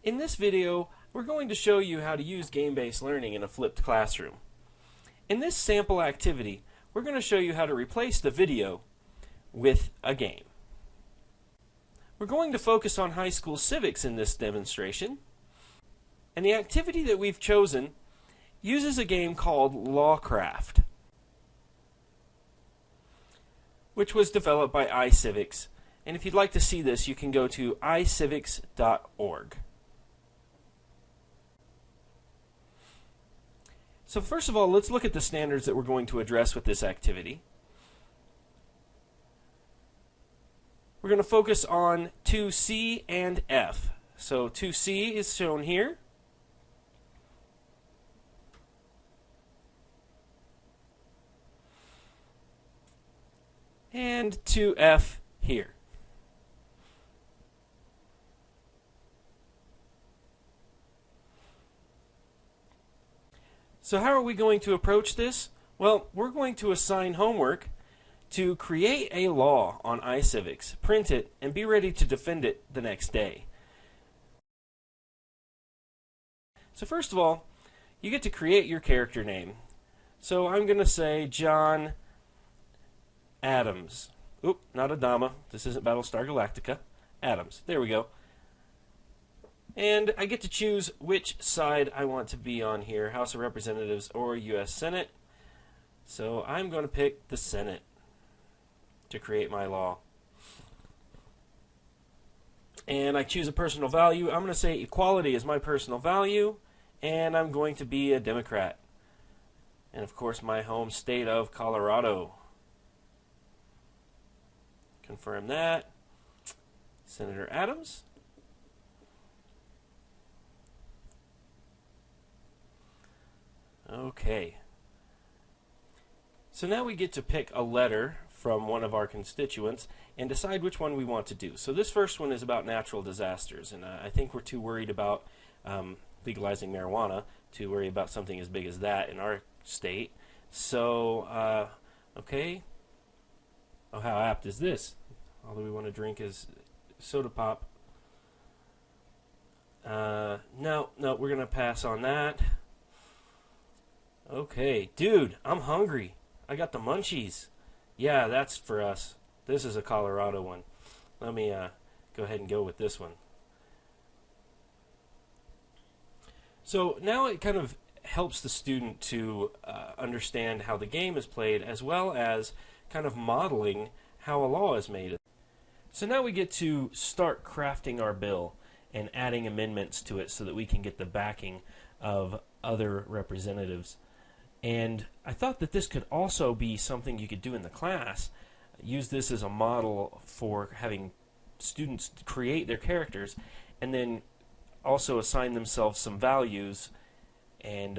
In this video, we're going to show you how to use game-based learning in a flipped classroom. In this sample activity, we're going to show you how to replace the video with a game. We're going to focus on high school civics in this demonstration, and the activity that we've chosen uses a game called Lawcraft, which was developed by iCivics. And if you'd like to see this, you can go to icivics.org. So first of all, let's look at the standards that we're going to address with this activity. We're going to focus on 2C and F. So 2C is shown here. And 2F here. So how are we going to approach this? Well, we're going to assign homework to create a law on iCivics, print it, and be ready to defend it the next day. So first of all, you get to create your character name. So I'm going to say John Adams. Oop, not Adama. This isn't Battlestar Galactica. Adams. There we go. And I get to choose which side I want to be on here, House of Representatives or U.S. Senate. So I'm going to pick the Senate to create my law. And I choose a personal value. I'm going to say equality is my personal value, and I'm going to be a Democrat. And of course my home state of Colorado. Confirm that. Senator Adams. Okay. So now we get to pick a letter from one of our constituents and decide which one we want to do. So this first one is about natural disasters, and I think we're too worried about legalizing marijuana to worry about something as big as that in our state. So, okay. Oh, how apt is this? All that we want to drink is soda pop. No, we're going to pass on that. Okay, dude, I'm hungry. I got the munchies. Yeah, that's for us. This is a Colorado one. Let me go ahead and go with this one. So now it kind of helps the student to understand how the game is played, as well as kind of modeling how a law is made. So now we get to start crafting our bill and adding amendments to it so that we can get the backing of other representatives. And I thought that this could also be something you could do in the class. Use this as a model for having students create their characters and then also assign themselves some values and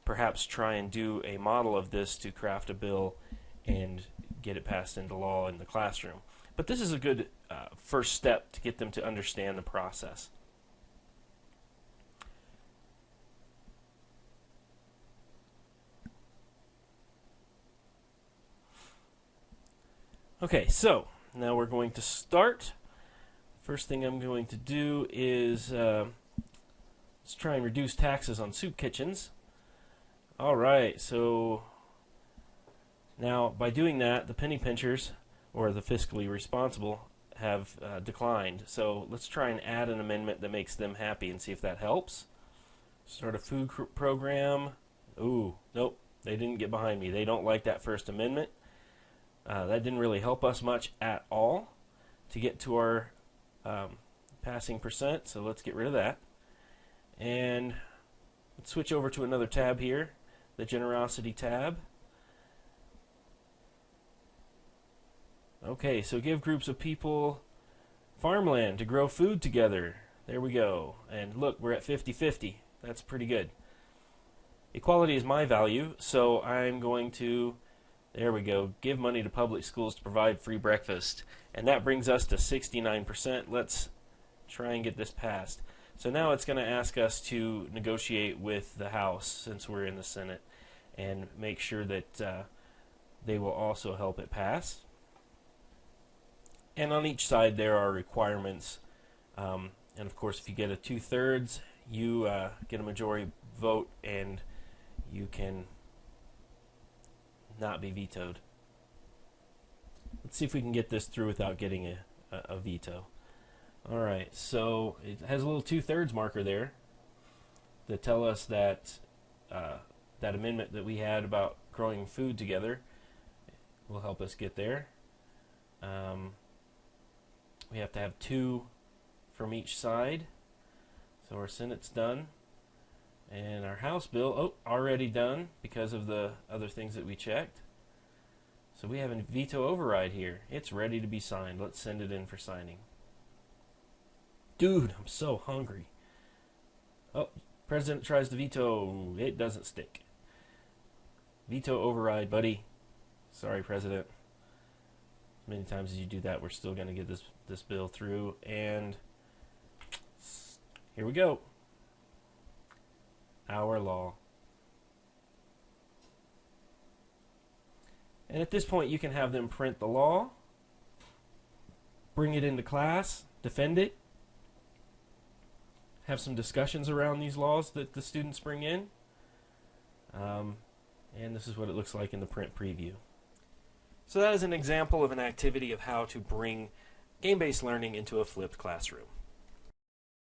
perhaps try and do a model of this to craft a bill and get it passed into law in the classroom. But this is a good first step to get them to understand the process. Okay, so now we're going to start. First thing I'm going to do is let's try and reduce taxes on soup kitchens. Alright, so now by doing that, the penny pinchers, or the fiscally responsible, have declined. So let's try and add an amendment that makes them happy and see if that helps. Start a food program. Ooh, nope, they didn't get behind me. They don't like that First Amendment. That didn't really help us much at all to get to our passing percent, so let's get rid of that. And let's switch over to another tab here, the generosity tab. Okay, so give groups of people farmland to grow food together. There we go. And look, we're at 50-50. That's pretty good. Equality is my value, so I'm going to, there we go, give money to public schools to provide free breakfast. And that brings us to 69%. Let's try and get this passed. So now it's going to ask us to negotiate with the House, since we're in the Senate, and make sure that they will also help it pass. And on each side there are requirements, and And of course, if you get a 2/3, you get a majority vote, and you can not be vetoed. Let's see if we can get this through without getting a veto. Alright, so it has a little 2/3 marker there to tell us that that amendment that we had about growing food together will help us get there. We have to have 2 from each side. So our Senate's done. And our House bill, already done because of the other things that we checked. So we have a veto override here. It's ready to be signed. Let's send it in for signing. Dude, I'm so hungry. Oh, President tries to veto. It doesn't stick. Veto override, buddy. Sorry, President. As many times as you do that, we're still going to get this bill through. And here we go. Our law. And at this point, you can have them print the law, bring it into class, defend it, have some discussions around these laws that the students bring in. And this is what it looks like in the print preview. So that is an example of an activity of how to bring game-based learning into a flipped classroom.